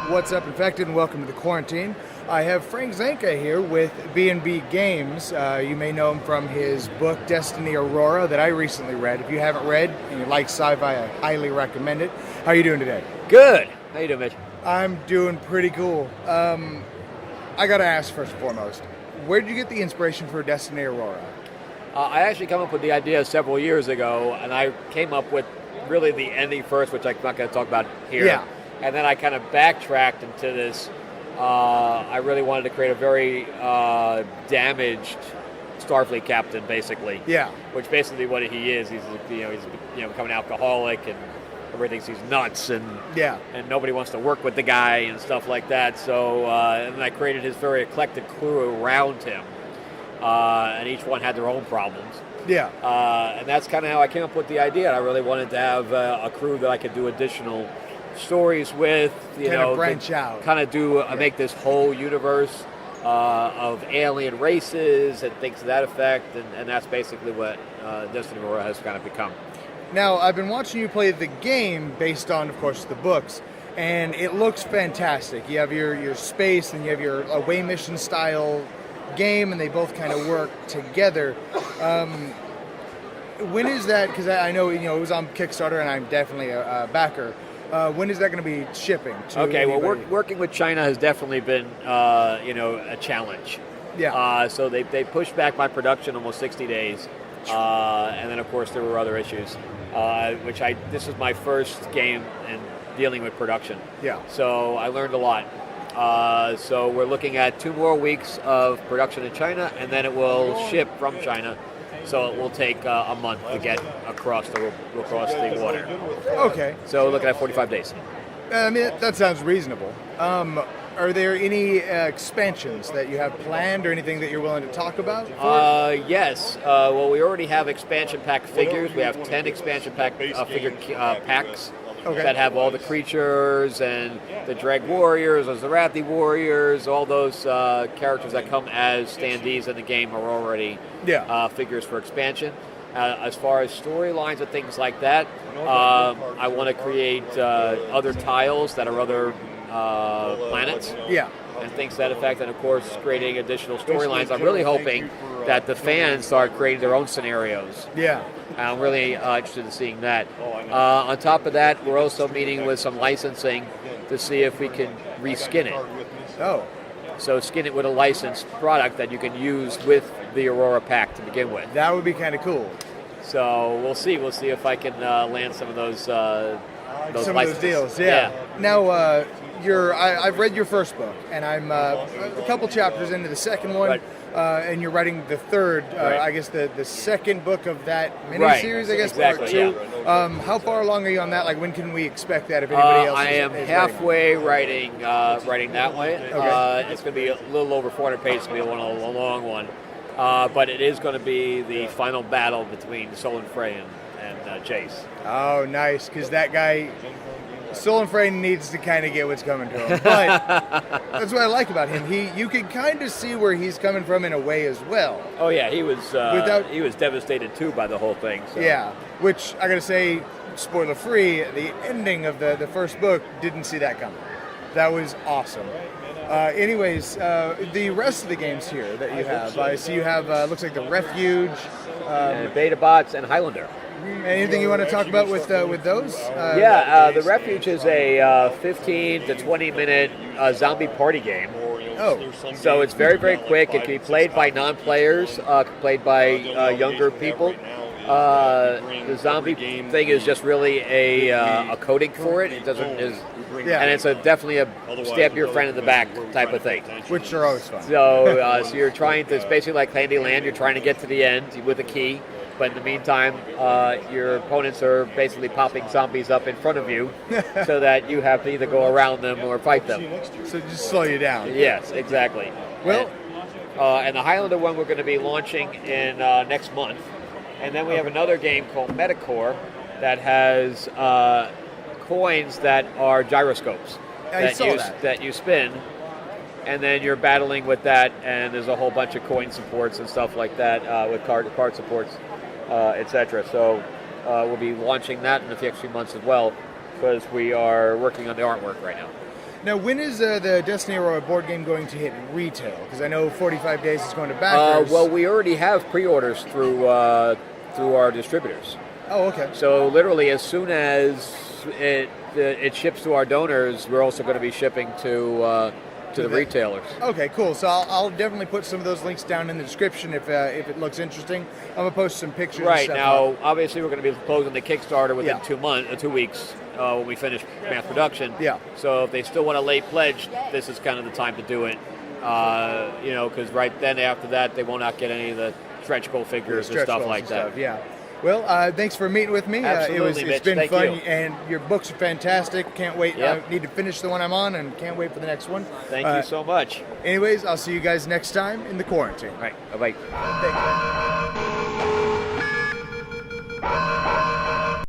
What's up, Infected, and welcome to the Kwarenteen. I have Frank Zanca here with B&B Games. You may know him from his book, Destiny Aurora, that I recently read. If you haven't read and you like sci-fi, I highly recommend it. How are you doing today? Good. How you doing, Mitch? I'm doing pretty cool. I got to ask first and foremost, where did you get the inspiration for Destiny Aurora? I actually came up with the idea several years ago, and I came up with really the ending first, which I'm not going to talk about here. Yeah. And then I kind of backtracked into this. I really wanted to create a very damaged Starfleet captain, basically. Yeah. Which basically what he is. He's become an alcoholic, and everybody thinks he's nuts, and nobody wants to work with the guy and stuff like that. So and I created his very eclectic crew around him, and each one had their own problems. Yeah. And that's kind of how I came up with the idea. I really wanted to have a crew that I could do additional stories with, branch out, kind of do make this whole universe of alien races and things to that effect, and that's basically what Destiny Aurora has kind of become. Now, I've been watching you play the game based on, of course, the books, and it looks fantastic. You have your space and you have your away mission style game, and they both kind of work together. When is that? Because I know it was on Kickstarter, and I'm definitely a backer. When is that going to be shipping to anybody? Well, working with China has definitely been, a challenge. Yeah. So they pushed back my production almost 60 days. And then, of course, there were other issues, this is my first game in dealing with production. Yeah. So I learned a lot. So we're looking at 2 more weeks of production in China, and then it will ship from China. So it will take a month to get across the water. Okay. So we're looking at 45 days. I mean, that sounds reasonable. Are there any expansions that you have planned or anything that you're willing to talk about? Yes. Well, we already have expansion pack figures. We have 10 expansion pack figure packs that have all the creatures and the Dreg Warriors, the Zarathi Warriors, all those characters that come as standees in the game are already figures for expansion. As far as storylines and things like that, I want to create other tiles that are other planets. Yeah. And things to that effect, and of course creating additional storylines. I'm really hoping that the fans start creating their own scenarios. Yeah. I'm really interested in seeing that. On top of that, we're also meeting with some licensing to see if we can reskin it. Oh. So skin it with a licensed product that you can use with the Aurora pack to begin with. That would be kind of cool. So we'll see. We'll see if I can land some of those some licenses. Of those deals. Yeah. Now, I've read your first book, and I'm a couple chapters into the second one. Right. And you're writing the third, Right. I guess the second book of that miniseries, I guess, exactly, part 2. yeah. How far along are you on that? Like, when can we expect that if anybody else I am is halfway writing that way. Okay. It's going to be a little over 400 pages. It's going to be a long one. But it is going to be the final battle between Sol and Frey and Jace. Oh, nice, because that guy... Sol Frey needs to kind of get what's coming to him, but that's what I like about him. You can kind of see where he's coming from in a way as well. Oh yeah, he was devastated too by the whole thing. So. Yeah, which I gotta say, spoiler free, the ending of the first book didn't see that coming. That was awesome. Anyways, the rest of the games here that you have, I see you have looks like the Refuge, Beta Bots, and Highlander. Anything you want to talk about with those? The Refuge is a 15 to 20 minute zombie party game. Oh. So it's very, very quick. It can be played by non-players, played by younger people. The zombie thing is just really a coding for it. It doesn't and it's definitely a stab your friend in the back type of thing. Which are always fun. So you're trying to, it's basically like Candyland. You're trying to get to the end with a key. But in the meantime, your opponents are basically popping zombies up in front of you so that you have to either go around them or fight them. So just slow you down. Yes, exactly. Well, and the Highlander one we're going to be launching in next month. And then we have another game called Metacore that has coins that are gyroscopes that you spin. And then you're battling with that, and there's a whole bunch of coin supports and stuff like that with card supports. Etc. So we'll be launching that in the next few months as well, because we are working on the artwork right now. Now, when is the Destiny Aurora board game going to hit retail? Because I know 45 days is going to backers. Well, we already have pre-orders through our distributors. Oh, okay. So literally, as soon as it ships to our donors, we're also going to be shipping to the retailers. Okay, cool. So I'll definitely put some of those links down in the description if it looks interesting. I'm gonna post some pictures. Right and stuff now, up. obviously, we're going to be closing the Kickstarter within Yeah. 2 weeks when we finish mass production. Yeah. So if they still want a late pledge, this is kind of the time to do it. Because right then after that, they will not get any of the stretch goal figures and stuff like that. Yeah. Well, thanks for meeting with me. Absolutely, It's Mitch. been Thank fun, you. and your books are fantastic. Can't wait. Yep. I need to finish the one I'm on, and can't wait for the next one. Thank you so much. Anyways, I'll see you guys next time in the quarantine. All right. Bye-bye. Thank you.